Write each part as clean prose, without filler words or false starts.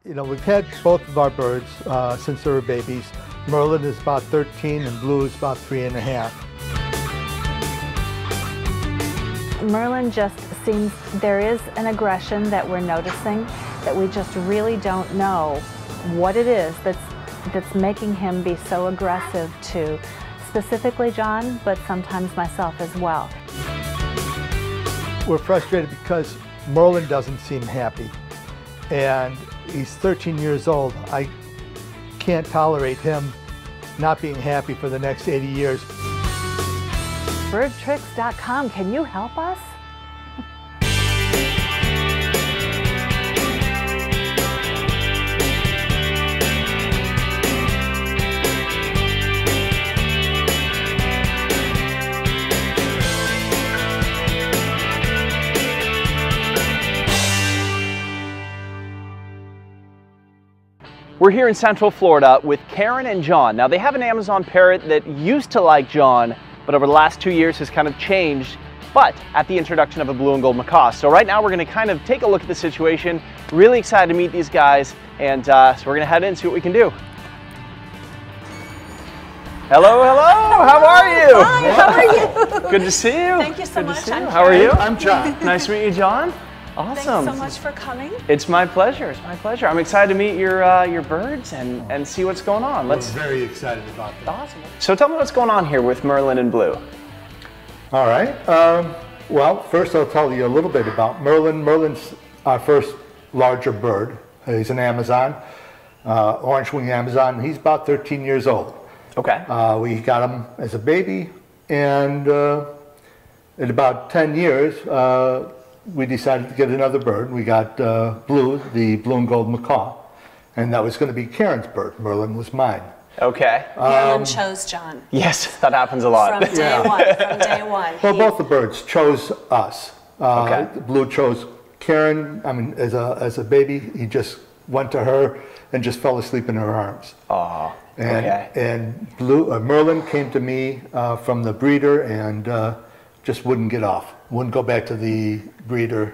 You know, we've had both of our birds since they were babies. Merlin is about 13 and Blue is about 3.5. Merlin just seems, there is an aggression that we're noticing that we just really don't know what it is that's making him be so aggressive to specifically John, but sometimes myself as well. We're frustrated because Merlin doesn't seem happy, and he's 13 years old. I can't tolerate him not being happy for the next 80 years. BirdTricks.com, can you help us? We're here in Central Florida with Karen and John. Now, they have an Amazon parrot that used to like John, but over the last 2 years has kind of changed, but at the introduction of a blue and gold macaw. So right now we're going to kind of take a look at the situation. Really excited to meet these guys, and so we're going to head in and see what we can do. Hello, hello, how are you? Hi, how are you? Good to see you. Thank you so much. How are you? I'm John. Nice to meet you, John. Awesome. Thanks so much for coming. It's my pleasure. It's my pleasure. I'm excited to meet your birds and see what's going on. We're very excited about that. Awesome. So tell me what's going on here with Merlin and Blue. All right. Well, first I'll tell you a little bit about Merlin. Merlin's our first larger bird. He's an Amazon, orange-winged Amazon. He's about 13 years old. Okay. We got him as a baby, and in about 10 years, we decided to get another bird. We got Blue, the blue and gold macaw, and that was going to be Karen's bird. Merlin was mine. Okay. Merlin chose John. Yes, that happens a lot. From day one. From day one. Well, both the birds chose us. Okay. Blue chose Karen. I mean, as a baby, he just went to her and just fell asleep in her arms. Oh. And, okay. And Merlin came to me from the breeder and just wouldn't get off. Wouldn't go back to the breeder,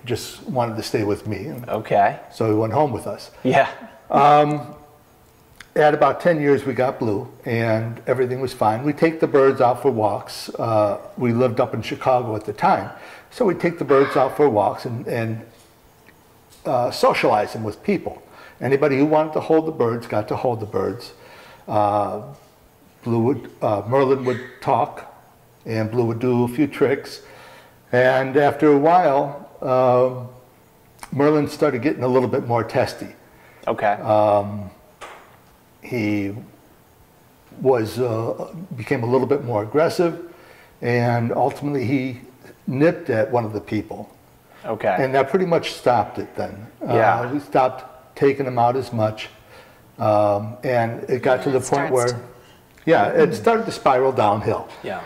just wanted to stay with me. Okay. So he went home with us. Yeah. At about 10 years, we got Blue, and everything was fine. We take the birds out for walks. We lived up in Chicago at the time, so we take the birds out for walks and socialize them with people. Anybody who wanted to hold the birds got to hold the birds. Merlin would talk, and Blue would do a few tricks. And after a while, Merlin started getting a little bit more testy. Okay. He became a little bit more aggressive, and ultimately he nipped at one of the people. Okay. And that pretty much stopped it then. Yeah. We stopped taking him out as much, and it got to the point where, it started to spiral downhill. Yeah.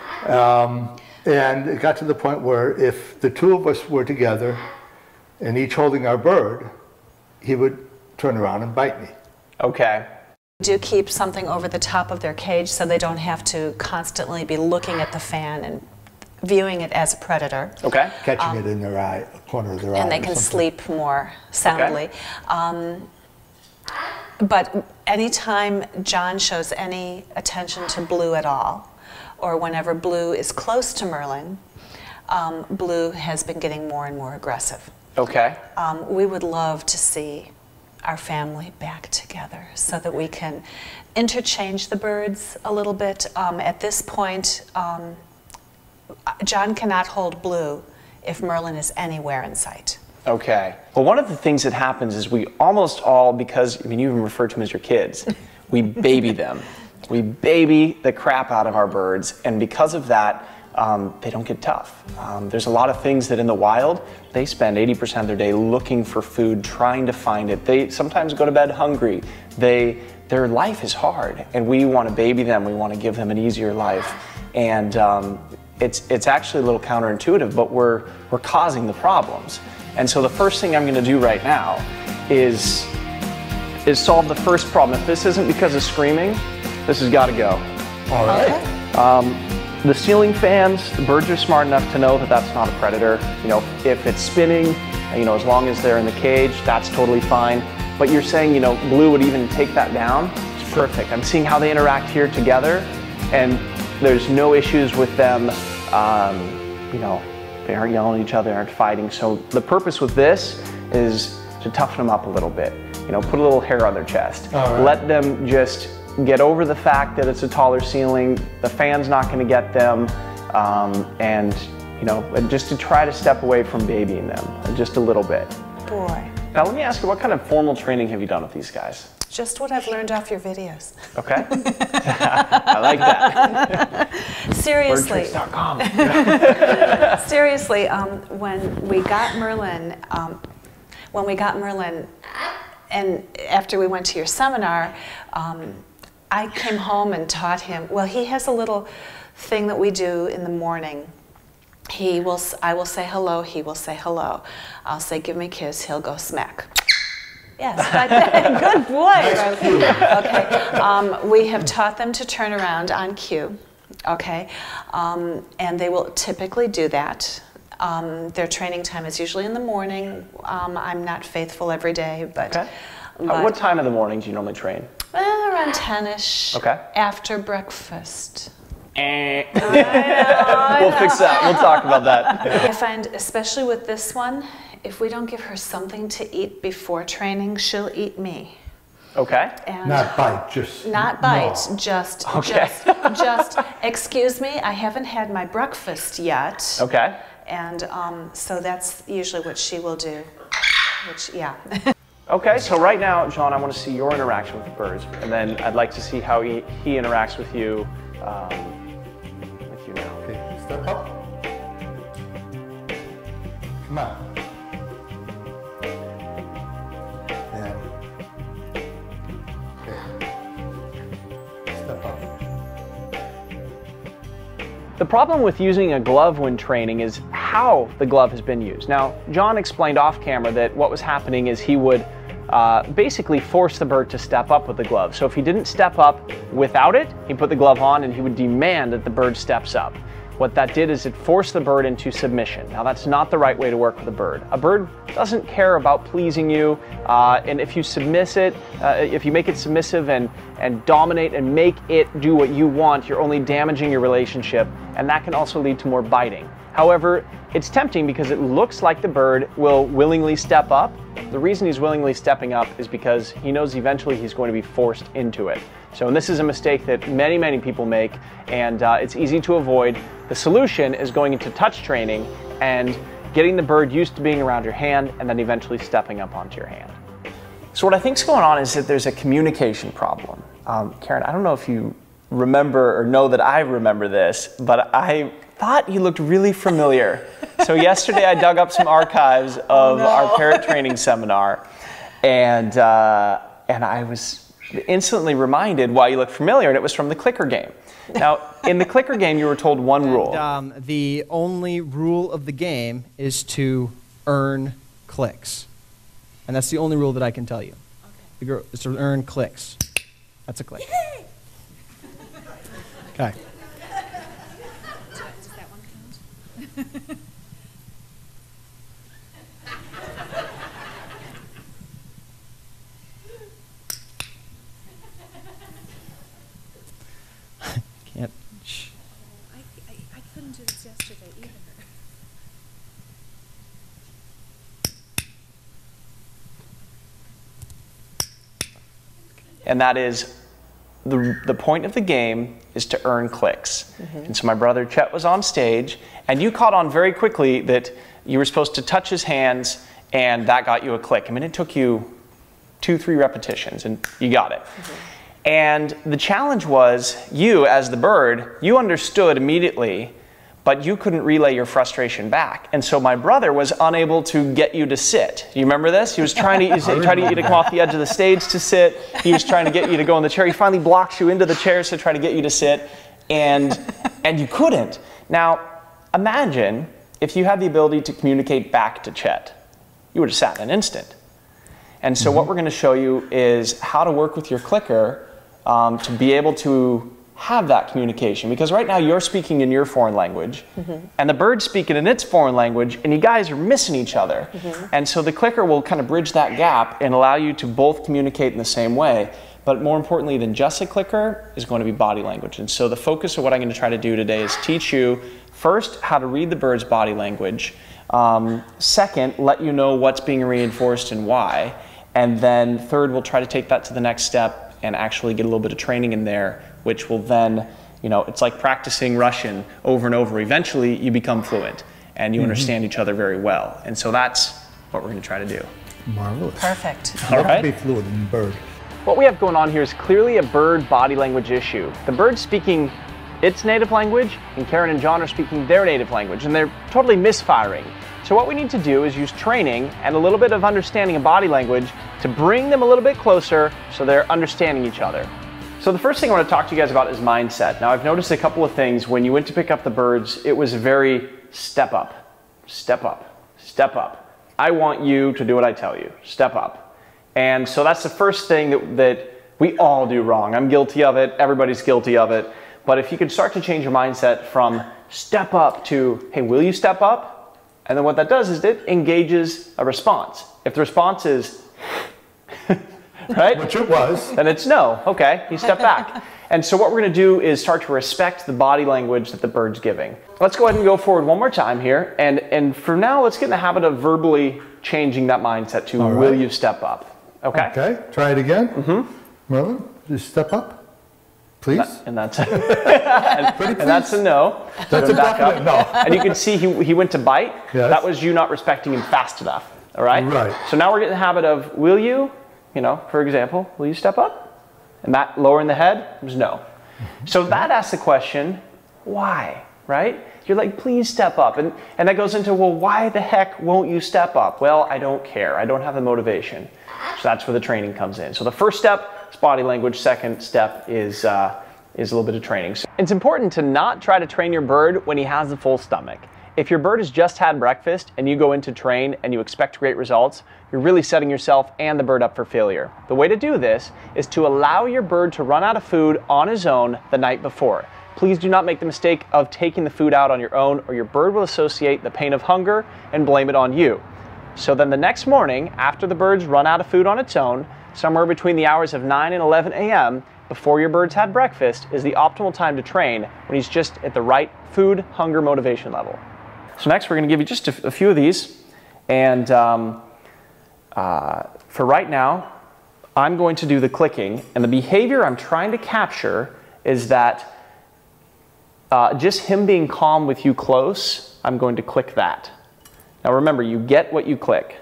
And it got to the point where if the two of us were together and each holding our bird, he would turn around and bite me. Okay. Do keep something over the top of their cage so they don't have to constantly be looking at the fan and viewing it as a predator. Okay. Catching it in their eye, a corner of their eye. And they can sleep more soundly. Okay. But anytime John shows any attention to Blue at all, or whenever Blue is close to Merlin, Blue has been getting more and more aggressive. Okay. We would love to see our family back together so that we can interchange the birds a little bit. At this point, John cannot hold Blue if Merlin is anywhere in sight. Okay. Well, one of the things that happens is we almost all, because, I mean, you even refer to them as your kids, we baby them. We baby the crap out of our birds, and because of that, they don't get tough. There's a lot of things that in the wild, they spend 80% of their day looking for food, trying to find it. They sometimes go to bed hungry. Their life is hard, and we want to baby them. We want to give them an easier life. And it's actually a little counterintuitive, but we're causing the problems. And so the first thing I'm going to do right now is solve the first problem. If this isn't because of screaming, this has got to go. All right. Okay. The ceiling fans, the birds are smart enough to know that that's not a predator. You know, if it's spinning, you know, as long as they're in the cage, that's totally fine. but you're saying, you know, Blue would even take that down. It's perfect. I'm seeing how they interact here together, and there's no issues with them, you know, they aren't yelling at each other, aren't fighting. So the purpose with this is to toughen them up a little bit. You know, put a little hair on their chest. Right. Let them just get over the fact that it's a taller ceiling, the fan's not going to get them, and you know, just to try to step away from babying them just a little bit. Boy. Now let me ask you, what kind of formal training have you done with these guys? Just what I've learned off your videos. Okay. I like that. Seriously. BirdTricks.com. Seriously, when we got Merlin, and after we went to your seminar, I came home and taught him. Well, he has a little thing that we do in the morning. I will say hello, he will say hello. I'll say, give me a kiss, he'll go smack. Yes, good boy. Okay, we have taught them to turn around on cue, okay? And they will typically do that. Their training time is usually in the morning. I'm not faithful every day, but... Okay. What time of the morning do you normally train? Around 10-ish. Okay. After breakfast. We'll fix that. We'll talk about that. I find, especially with this one, if we don't give her something to eat before training, she'll eat me. Okay. And not bite, just not bite, no. just excuse me, I haven't had my breakfast yet. Okay. And so that's usually what she will do. Which, yeah. Okay, so right now, John, I want to see your interaction with the birds, and then I'd like to see how he interacts with you now. Okay, step up. Come on. Yeah. Okay. Step up. The problem with using a glove when training is how the glove has been used. Now, John explained off camera that what was happening is he would basically force the bird to step up with the glove. So if he didn't step up without it, he put the glove on and he would demand that the bird steps up. What that did is it forced the bird into submission. Now that's not the right way to work with a bird. A bird doesn't care about pleasing you, and if you if you make it submissive and dominate and make it do what you want, you're only damaging your relationship, and that can also lead to more biting. However, it's tempting because it looks like the bird will willingly step up. The reason he's willingly stepping up is because he knows eventually he's going to be forced into it. So this is a mistake that many, many people make, and it's easy to avoid. The solution is going into touch training and getting the bird used to being around your hand and then eventually stepping up onto your hand. So what I think is going on is that there's a communication problem. Karen, I don't know if you remember or know that I remember this, but I thought you looked really familiar. So yesterday I dug up some archives of our parrot training seminar, and I was instantly reminded why you look familiar, and it was from the clicker game. Now, in the clicker game, you were told one rule. The only rule of the game is to earn clicks. And that's the only rule that I can tell you. Okay. It's to earn clicks. That's a click. Okay. Does that one count? Can't. I couldn't do this yesterday either. And that is the point of the game is to earn clicks. And so my brother Chet was on stage, and you caught on very quickly that you were supposed to touch his hands, and that got you a click. I mean, it took you 2-3 repetitions, and you got it. And the challenge was, you as the bird, you understood immediately, but you couldn't relay your frustration back. And so my brother was unable to get you to sit. You remember this? He was trying to get you to come off the edge of the stage to sit. He was trying to get you to go in the chair. He finally blocked you into the chair to try to get you to sit, and you couldn't. Now, imagine if you had the ability to communicate back to Chet. You would have sat in an instant. And so what we're going to show you is how to work with your clicker to be able to have that communication, because right now you're speaking in your foreign language and the bird's speaking in its foreign language, and you guys are missing each other. And so the clicker will kind of bridge that gap and allow you to both communicate in the same way. But more importantly than just a clicker is going to be body language. And so the focus of what I'm going to try to do today is teach you first how to read the bird's body language. Second, let you know what's being reinforced and why. And then third, we'll try to take that to the next step and actually get a little bit of training in there, which will then, you know, it's like practicing Russian over and over. Eventually you become fluent and you understand each other very well. And so that's what we're going to try to do. Marvelous. Perfect. All right. Be fluent in bird. What we have going on here is clearly a bird body language issue. The bird's speaking its native language, and Karen and John are speaking their native language, and they're totally misfiring. So what we need to do is use training and a little bit of understanding of body language to bring them a little bit closer so they're understanding each other. So the first thing I want to talk to you guys about is mindset. Now I've noticed a couple of things. When you went to pick up the birds, it was very step up, step up, step up. I want you to do what I tell you, step up. And so that's the first thing that we all do wrong. I'm guilty of it, everybody's guilty of it. But if you could start to change your mindset from step up to, hey, will you step up? And then what that does is it engages a response. If the response is, right? Which it was. Then it's no, okay, you step back. And so what we're gonna do is start to respect the body language that the bird's giving. Let's go ahead and go forward one more time here. And for now, let's get in the habit of verbally changing that mindset to, will you step up? Okay. Okay, try it again. Merlin, just step up, please. And that's and that's a no. That's a definite no. And you can see he went to bite. Yes. That was you not respecting him fast enough. All right? Right. So now we're getting the habit of, will you, for example, will you step up? And that lowering the head was no. So that asks the question, why? Right? You're like, please step up. And that goes into, well, why the heck won't you step up? Well, I don't care. I don't have the motivation. So that's where the training comes in. So the first step is body language. Second step is a little bit of training. So it's important to not try to train your bird when he has a full stomach. If your bird has just had breakfast and you go in to train and you expect great results, you're really setting yourself and the bird up for failure. The way to do this is to allow your bird to run out of food on his own the night before. Please do not make the mistake of taking the food out on your own, or your bird will associate the pain of hunger and blame it on you. So then the next morning, after the bird's run out of food on its own, somewhere between the hours of 9 and 11 a.m., before your bird's had breakfast, is the optimal time to train when he's just at the right food, hunger, motivation level. So next we're going to give you just a few of these. And for right now, I'm going to do the clicking. And the behavior I'm trying to capture is that just him being calm with you close, I'm going to click that. Now remember, you get what you click.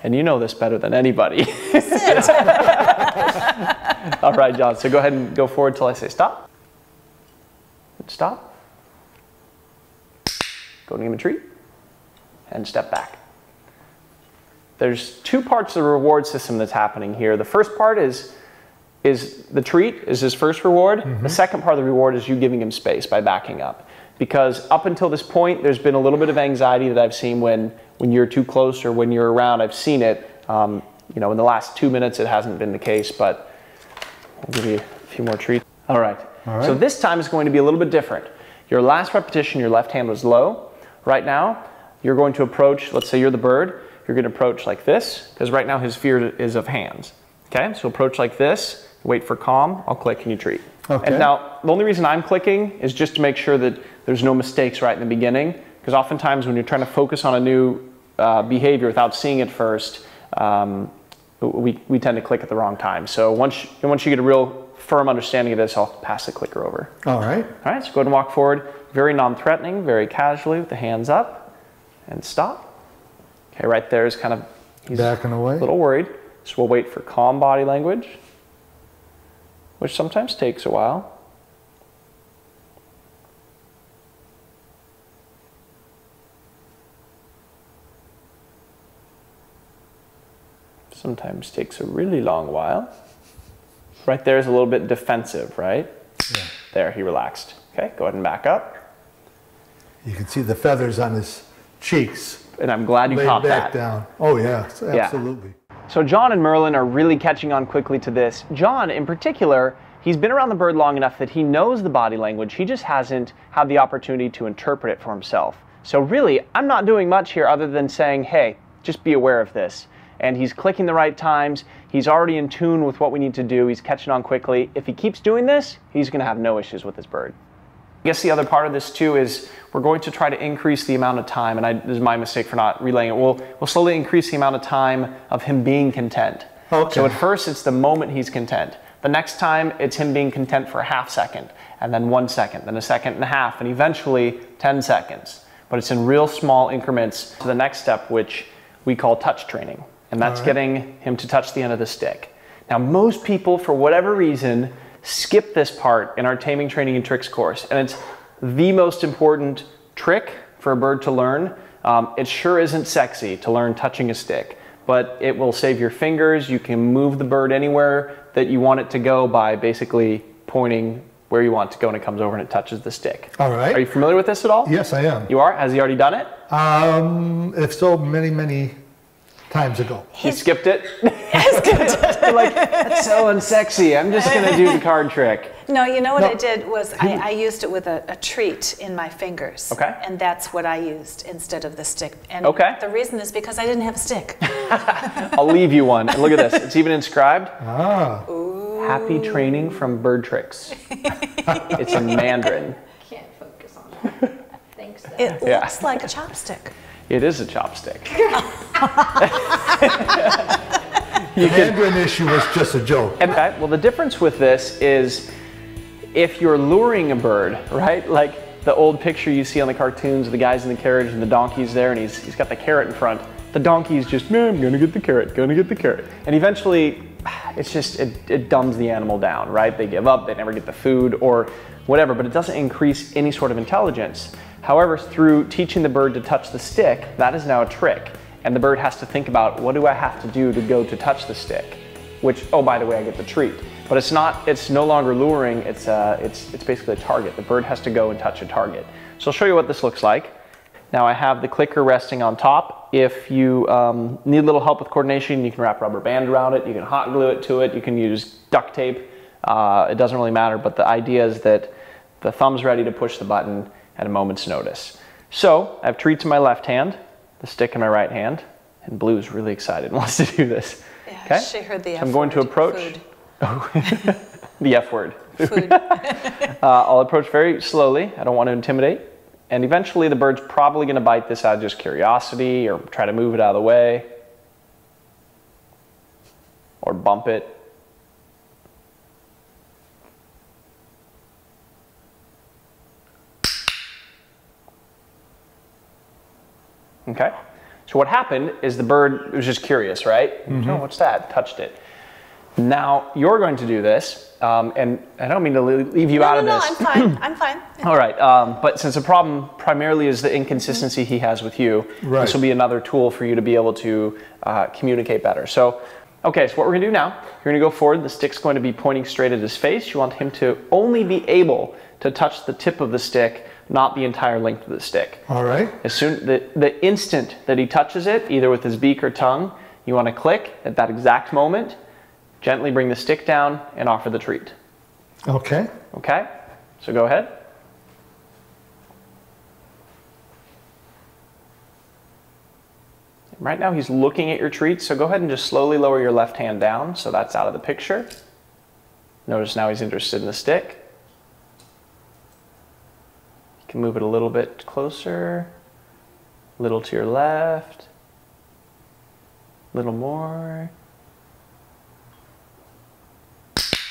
And you know this better than anybody. All right, John, so go ahead and go forward till I say stop. Stop. Go to him a treat. And step back. There's two parts of the reward system that's happening here. The first part is the treat, is his first reward. The second part of the reward is you giving him space by backing up. Because up until this point, there's been a little bit of anxiety that I've seen when you're too close or when you're around. I've seen it. In the last 2 minutes, it hasn't been the case, but I'll give you a few more treats. All right. So this time is going to be a little bit different. Your last repetition, your left hand was low. Right now, you're going to approach, let's say you're the bird, you're going to approach like this, because right now his fear is of hands. Okay, so approach like this, wait for calm, I'll click and you treat. Okay. And now, the only reason I'm clicking is just to make sure that there's no mistakes right in the beginning, because oftentimes when you're trying to focus on a new behavior without seeing it first, we tend to click at the wrong time. So once you get a real firm understanding of this, I'll pass the clicker over. All right. All right, so go ahead and walk forward, very non-threatening, very casually with the hands up, and stop. Okay, right there is kind of, he's backing away. A little worried. So we'll wait for calm body language, which sometimes takes a while. Sometimes takes a really long while. Right there is a little bit defensive, right? Yeah. There, he relaxed. Okay, go ahead and back up. You can see the feathers on his cheeks. And I'm glad you caught that. Down. Oh yeah, absolutely. Yeah. So John and Merlin are really catching on quickly to this. John, in particular, he's been around the bird long enough that he knows the body language. He just hasn't had the opportunity to interpret it for himself. So really, I'm not doing much here other than saying, hey, just be aware of this. And he's clicking the right times. He's already in tune with what we need to do. He's catching on quickly. If he keeps doing this, he's going to have no issues with his bird. I guess the other part of this too is we're going to try to increase the amount of time, and this is my mistake for not relaying it. We'll slowly increase the amount of time of him being content. Okay. So at first it's the moment he's content. The next time it's him being content for a half second, and then 1 second, then a second and a half, and eventually 10 seconds. But it's in real small increments to the next step, which we call touch training. And that's getting him to touch the end of the stick. Now, most people, for whatever reason, skip this part in our taming, training, and tricks course. And it's the most important trick for a bird to learn. It sure isn't sexy to learn touching a stick, but it will save your fingers. You can move the bird anywhere that you want it to go by basically pointing where you want it to go, and it comes over and it touches the stick. All right. Are you familiar with this at all? Yes, I am. You are? Has he already done it? If so, many times ago. He skipped it? Like, that's so unsexy. I'm just going to do the card trick. No, you know what I did was I used it with a treat in my fingers. Okay. And that's what I used instead of the stick. And Okay. the reason is because I didn't have a stick. I'll leave you one. And look at this. It's even inscribed. Ah. Happy training from BirdTricks. It's in Mandarin. Can't focus on it. Thanks, though. It Yeah. looks like a chopstick. It is a chopstick. The Mandarin issue was just a joke. And well, the difference with this is if you're luring a bird, right? Like the old picture you see on the cartoons of the guys in the carriage and the donkey's there, and he's got the carrot in front. The donkey's just, no, I'm gonna get the carrot, gonna get the carrot. And eventually, it's just, it dumbs the animal down, right? They give up, they never get the food or whatever, but it doesn't increase any sort of intelligence. However, through teaching the bird to touch the stick, that is now a trick. And the bird has to think about, what do I have to do to go to touch the stick? Which, oh, by the way, I get the treat. But it's no longer luring, it's basically a target. The bird has to go and touch a target. So I'll show you what this looks like. Now I have the clicker resting on top. If you need a little help with coordination, you can wrap rubber band around it, you can hot glue it to it, you can use duct tape. It doesn't really matter, but the idea is that the thumb's ready to push the button at a moment's notice. So I have treats in my left hand, the stick in my right hand, and Blue's really excited and wants to do this. Yeah, Okay? she heard the F So I'm going to word, approach. food. The F word. Food. I'll approach very slowly. I don't want to intimidate. And eventually the bird's probably going to bite this out of just curiosity or try to move it out of the way or bump it. Okay. So what happened is the bird was just curious, right? Oh, what's that? Touched it. Now you're going to do this, and I don't mean to leave you out of this. No, I'm fine. I'm fine. All right, but since the problem primarily is the inconsistency he has with you, this will be another tool for you to be able to communicate better. So, okay, so what we're gonna do now, you're gonna go forward, the stick's going to be pointing straight at his face. You want him to only be able to touch the tip of the stick, not the entire length of the stick. All right. As soon, the instant that he touches it, either with his beak or tongue, you wanna click at that exact moment, gently bring the stick down and offer the treat. Okay. Okay, so go ahead. Right now he's looking at your treat, so go ahead and just slowly lower your left hand down so that's out of the picture. Notice now he's interested in the stick. You can move it a little bit closer, a little to your left, a little more.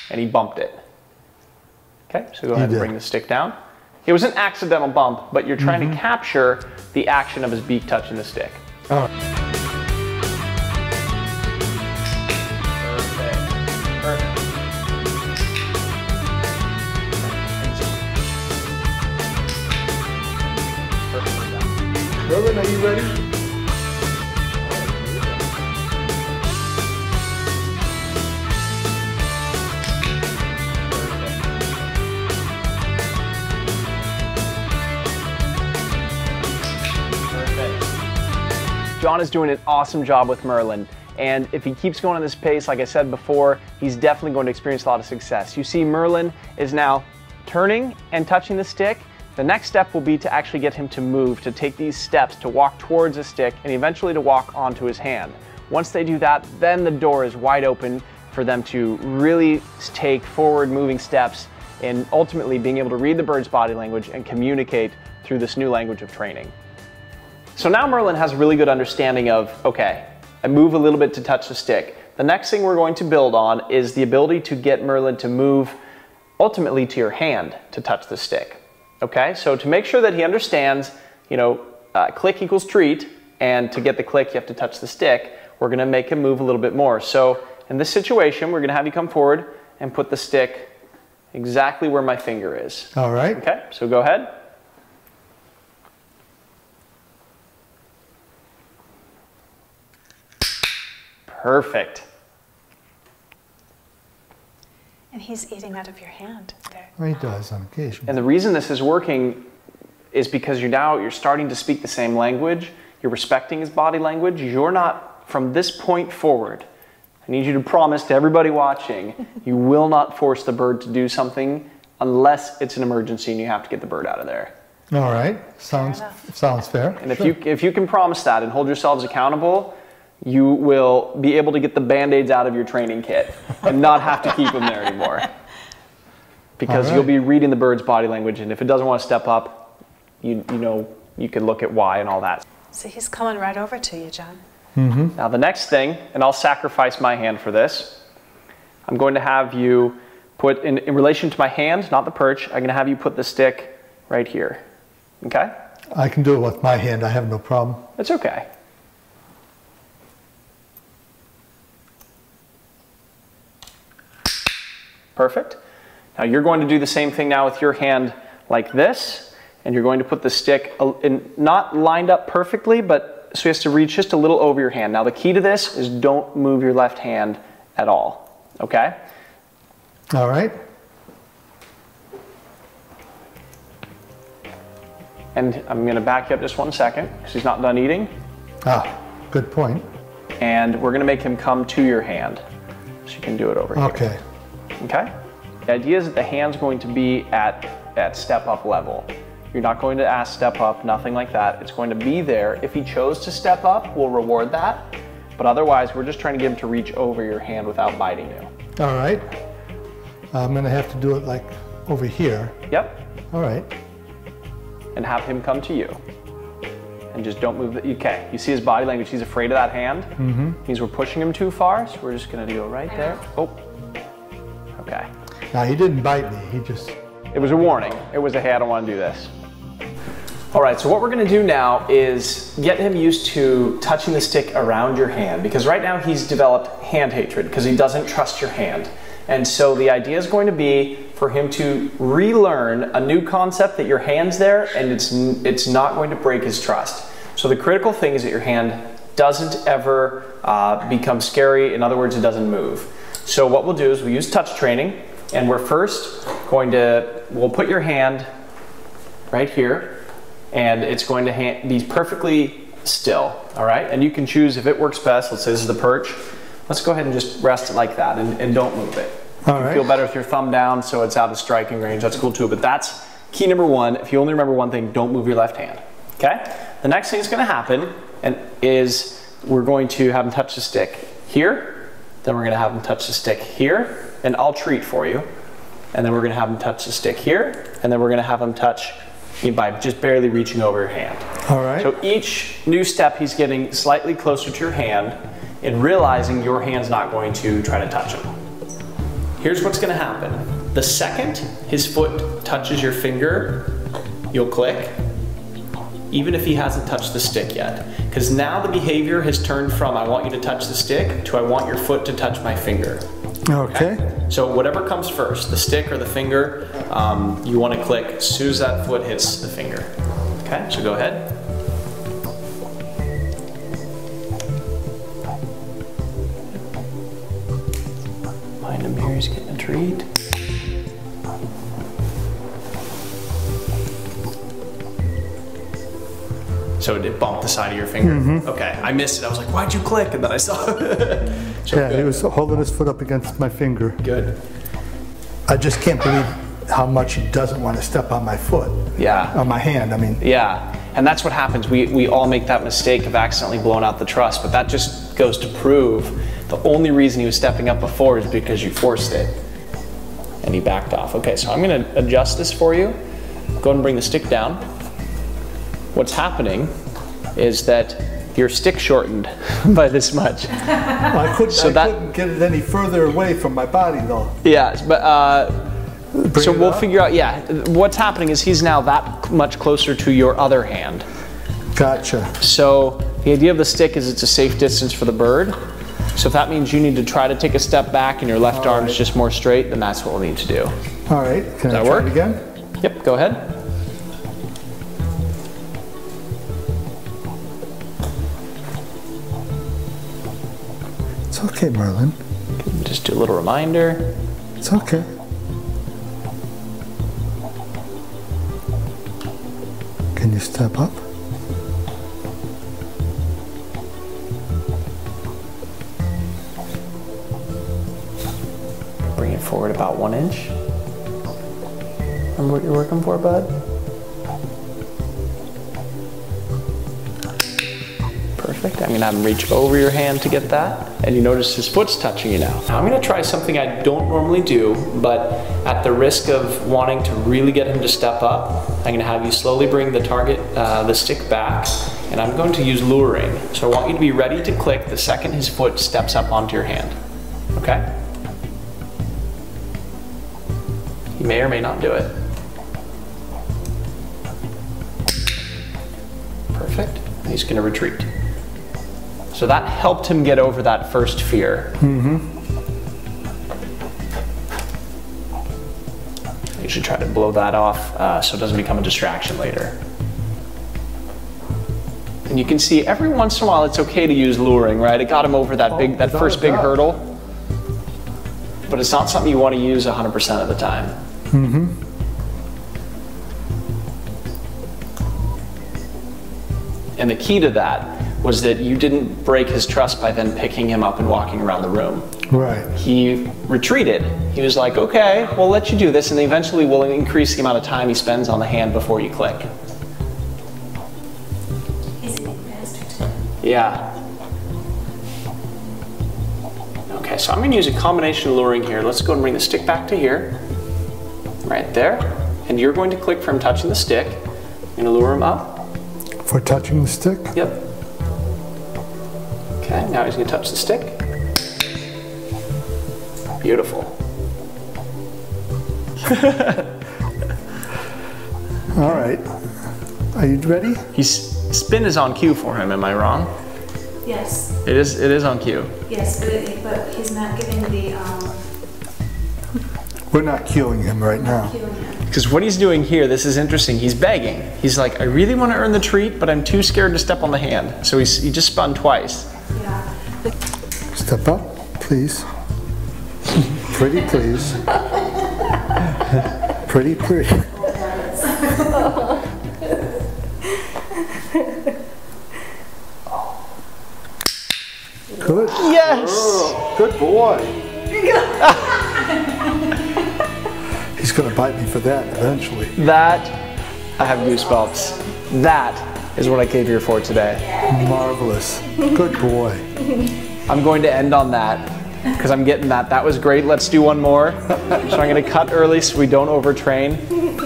And he bumped it. Okay, so go ahead and bring the stick down. It was an accidental bump, but you're trying to capture the action of his beak touching the stick. Oh. Perfect. Perfect. Perfectly done. Merlin, are you ready? John is doing an awesome job with Merlin, And if he keeps going at this pace, like I said before, he's definitely going to experience a lot of success. You see Merlin is now turning and touching the stick. The next step will be to actually get him to move, to take these steps, to walk towards a stick, and eventually to walk onto his hand. Once they do that, then the door is wide open for them to really take forward moving steps and ultimately being able to read the bird's body language and communicate through this new language of training. So now Merlin has a really good understanding of, okay, I move a little bit to touch the stick. The next thing we're going to build on is the ability to get Merlin to move ultimately to your hand to touch the stick. Okay, so to make sure that he understands, click equals treat, and to get the click you have to touch the stick, we're going to make him move a little bit more. So in this situation, we're going to have you come forward and put the stick exactly where my finger is. All right. Okay, so go ahead. Perfect. And he's eating out of your hand there. Well, he does on occasion. And the reason this is working is because you're starting to speak the same language. You're respecting his body language. You're not, from this point forward, I need you to promise to everybody watching, you will not force the bird to do something unless it's an emergency and you have to get the bird out of there. All right. Sounds fair. And Sure. if you can promise that and hold yourselves accountable, you will be able to get the Band-Aids out of your training kit and not have to keep them there anymore. Because you'll be reading the bird's body language, and if it doesn't want to step up, you can look at why and all that. So he's coming right over to you, John. Mm-hmm. Now the next thing, and I'll sacrifice my hand for this, I'm going to have you put, in relation to my hand, not the perch, I'm going to have you put the stick right here. Okay? I can do it with my hand. I have no problem. It's okay. Perfect. Now you're going to do the same thing now with your hand like this, and you're going to put the stick not lined up perfectly, but so he has to reach just a little over your hand. Now the key to this is don't move your left hand at all, okay? All right. And I'm going to back you up just 1 second because he's not done eating. Ah, good point. And we're going to make him come to your hand, so you can do it over here. Okay. Okay? The idea is that the hand's going to be at step up level. You're not going to ask step up, nothing like that. It's going to be there. If he chose to step up, we'll reward that. But otherwise, we're just trying to get him to reach over your hand without biting you. All right. I'm going to have to do it like over here. Yep. All right. And have him come to you. And just don't move okay. You see his body language, he's afraid of that hand. Mm-hmm. Means we're pushing him too far, so we're just going to go right there. Oh. Okay. Now he didn't bite me, he just... It was a warning. It was a, hey, I don't want to do this. All right, so what we're going to do now is get him used to touching the stick around your hand, because right now he's developed hand hatred because he doesn't trust your hand. And so the idea is going to be for him to relearn a new concept that your hand's there and it's not going to break his trust. So the critical thing is that your hand doesn't ever become scary. In other words, it doesn't move. So what we'll do is we'll use touch training, and we're first going to, we'll put your hand right here, and it's going to be perfectly still, all right? And you can choose if it works best. Let's say this is the perch. Let's go ahead and just rest it like that and don't move it. All right. Feel better with your thumb down so it's out of striking range. That's cool too, but that's key number one. If you only remember one thing, don't move your left hand, okay? The next thing that's gonna happen is we're going to have him touch the stick here, then we're gonna have him touch the stick here, and I'll treat for you. And then we're gonna have him touch the stick here, and then we're gonna have him touch by just barely reaching over your hand. All right. So each new step, he's getting slightly closer to your hand and realizing your hand's not going to try to touch him. Here's what's gonna happen. The second his foot touches your finger, you'll click, even if he hasn't touched the stick yet. Because now the behavior has turned from I want you to touch the stick to I want your foot to touch my finger. Okay. So whatever comes first, the stick or the finger, you want to click as soon as that foot hits the finger. Okay, so go ahead. Find him here, he's getting a treat. So it bumped the side of your finger? Okay, I missed it. I was like, why'd you click? And then I saw it. So Yeah, good. he was holding his foot up against my finger. Good. I just can't believe how much he doesn't want to step on my foot. Yeah. On my hand, I mean. Yeah, and that's what happens. We all make that mistake of accidentally blowing out the truss, but that just goes to prove the only reason he was stepping up before is because you forced it. And he backed off. Okay, so I'm gonna adjust this for you. Go ahead and bring the stick down. What's happening is that your stick shortened by this much. I couldn't get it any further away from my body though. Yeah, but so we'll up. figure out, yeah, what's happening is he's now that much closer to your other hand. Gotcha. So the idea of the stick is it's a safe distance for the bird. So if that means you need to try to take a step back and your left arm's just more straight, then that's what we'll need to do. All right, can I that try work? it again? Yep, go ahead. It's okay, Merlin. Just do a little reminder. It's okay. Can you step up? Bring it forward about 1 inch. Remember what you're working for, bud? Perfect. I'm gonna have him reach over your hand to get that. And you notice his foot's touching you now. Now I'm gonna try something I don't normally do, but at the risk of wanting to really get him to step up, I'm gonna have you slowly bring the target, the stick back, and I'm going to use luring. So I want you to be ready to click the second his foot steps up onto your hand, okay? He may or may not do it. Perfect. And he's gonna retreat. So that helped him get over that first fear. I usually try to blow that off so it doesn't become a distraction later. And you can see every once in a while it's okay to use luring, right? It got him over that first big hurdle. But it's not something you want to use 100% of the time. And the key to that was that you didn't break his trust by then picking him up and walking around the room. Right. He retreated. He was like, okay, we'll let you do this, and eventually we'll increase the amount of time he spends on the hand before you click. He's a big bastard. Yeah. Okay, so I'm going to use a combination of luring here. Let's go and bring the stick back to here. Right there. And you're going to click for him touching the stick. I'm going to lure him up. For touching the stick? Yep. Okay, now he's going to touch the stick. Beautiful. All right. Are you ready? Spin is on cue for him, am I wrong? Yes, It is on cue. yes, but he's not giving the We're not cueing him right now. cue yet. Because what he's doing here, this is interesting, he's begging. He's like, I really want to earn the treat, but I'm too scared to step on the hand. So he just spun twice. Yeah. Step up, please. Pretty, please. Pretty, pretty. Good. Yes! Good boy. He's going to bite me for that eventually. That, I have goosebumps. That is what I came here for today. Marvelous. Good boy. I'm going to end on that because I'm getting that. That was great. Let's do one more. So I'm going to cut early so we don't overtrain.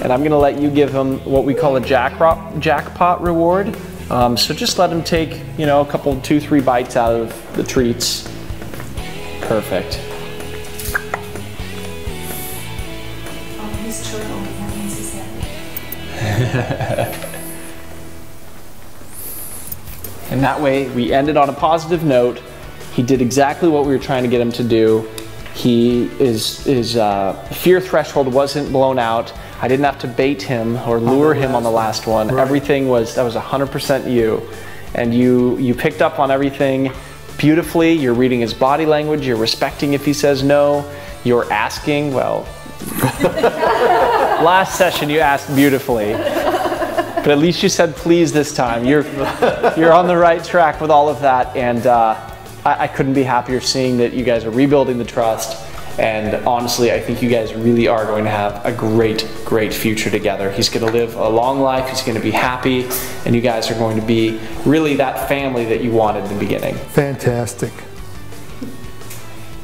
And I'm going to let you give him what we call a jackpot reward. So just let him take, you know, a couple, 2-3 bites out of the treats. Perfect. Oh, he's turtle. That means he's happy. And that way we ended on a positive note. He did exactly what we were trying to get him to do. His fear threshold wasn't blown out. I didn't have to bait him or lure him on the last one. Right. Everything was, that was 100% you. And you picked up on everything beautifully. You're reading his body language. You're respecting if he says no. You're asking, well, last session you asked beautifully. But at least you said please this time. You're on the right track with all of that, and I couldn't be happier seeing that you guys are rebuilding the trust. And honestly, I think you guys really are going to have a great, great future together. He's going to live a long life, he's going to be happy, and you guys are going to be really that family that you wanted in the beginning. Fantastic.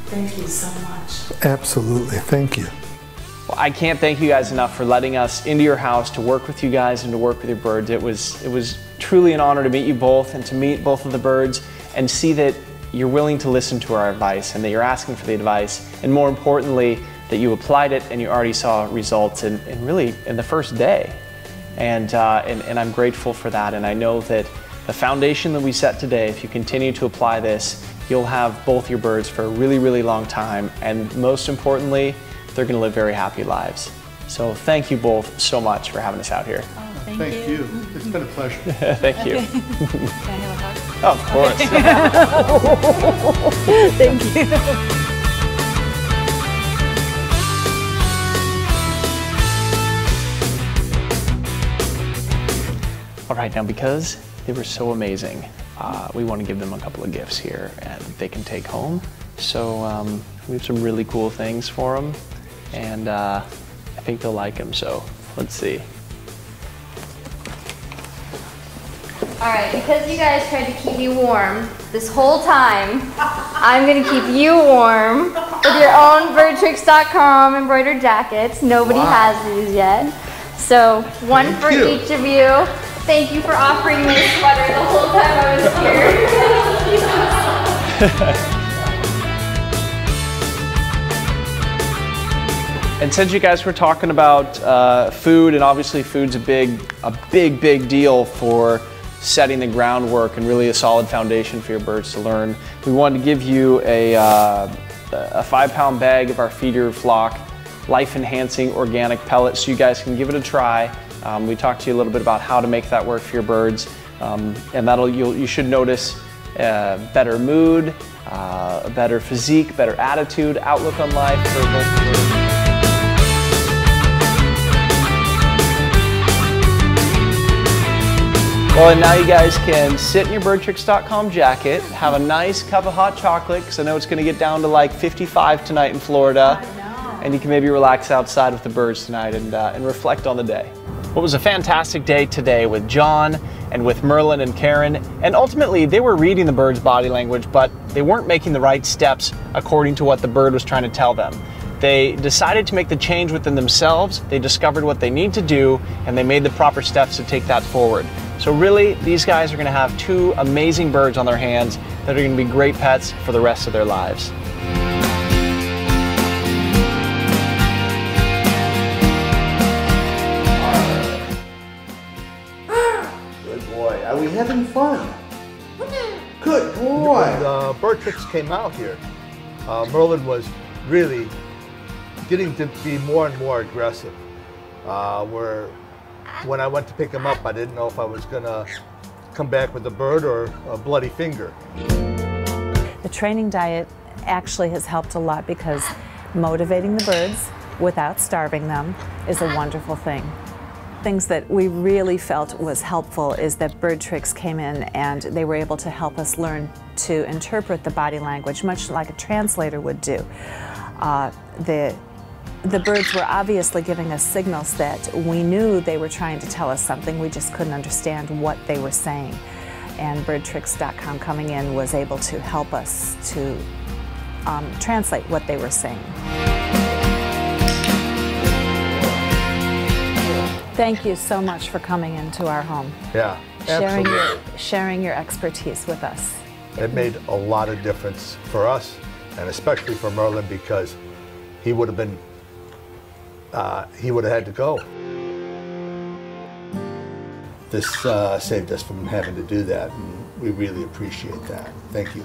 Thank you so much. Absolutely, thank you. Well, I can't thank you guys enough for letting us into your house to work with you guys and to work with your birds. It was truly an honor to meet you both and to meet both of the birds and see that you're willing to listen to our advice and that you're asking for the advice, and more importantly, that you applied it and you already saw results in really in the first day. And I'm grateful for that, and I know that the foundation that we set today, if you continue to apply this, you'll have both your birds for a really, really long time, and most importantly, they're going to live very happy lives. So thank you both so much for having us out here. Oh, thank Thank you. It's been a pleasure. Thank you. Can I have a hug? Of course. Thank you. All right, now because they were so amazing, we want to give them a couple of gifts here and they can take home. So we have some really cool things for them, and I think they'll like them, so let's see. All right, because you guys tried to keep me warm this whole time, I'm gonna keep you warm with your own BirdTricks.com embroidered jackets. Nobody has these yet. So one for each of you. Thank you for offering me a sweater the whole time I was here. And since you guys were talking about food, and obviously food's a big deal for setting the groundwork and really a solid foundation for your birds to learn, we wanted to give you a 5-pound bag of our Feed Your Flock life-enhancing organic pellets so you guys can give it a try. We talked to you a little bit about how to make that work for your birds, and you should notice better mood, a better physique, better attitude, outlook on life for both birds. Well, and now you guys can sit in your BirdTricks.com jacket, have a nice cup of hot chocolate, because I know it's going to get down to like 55 tonight in Florida. I know. And you can maybe relax outside with the birds tonight and reflect on the day. Well, it was a fantastic day today with John and with Merlin and Karen, and ultimately they were reading the bird's body language, but they weren't making the right steps according to what the bird was trying to tell them. They decided to make the change within themselves, they discovered what they need to do, and they made the proper steps to take that forward. So really, these guys are going to have 2 amazing birds on their hands that are going to be great pets for the rest of their lives. Good boy. Are we having fun? Good boy. When BirdTricks came out here, Merlin was really getting to be more and more aggressive. When I went to pick him up, I didn't know if I was going to come back with a bird or a bloody finger. The training diet actually has helped a lot because motivating the birds without starving them is a wonderful thing. Things that we really felt was helpful is that BirdTricks came in and they were able to help us learn to interpret the body language, much like a translator would do. The birds were obviously giving us signals that we knew they were trying to tell us something, we just couldn't understand what they were saying. And BirdTricks.com coming in was able to help us to translate what they were saying. Thank you so much for coming into our home. Yeah, absolutely. Sharing your expertise with us. It made a lot of difference for us, and especially for Merlin, because he would have been had to go. This saved us from having to do that, and we really appreciate that. Thank you.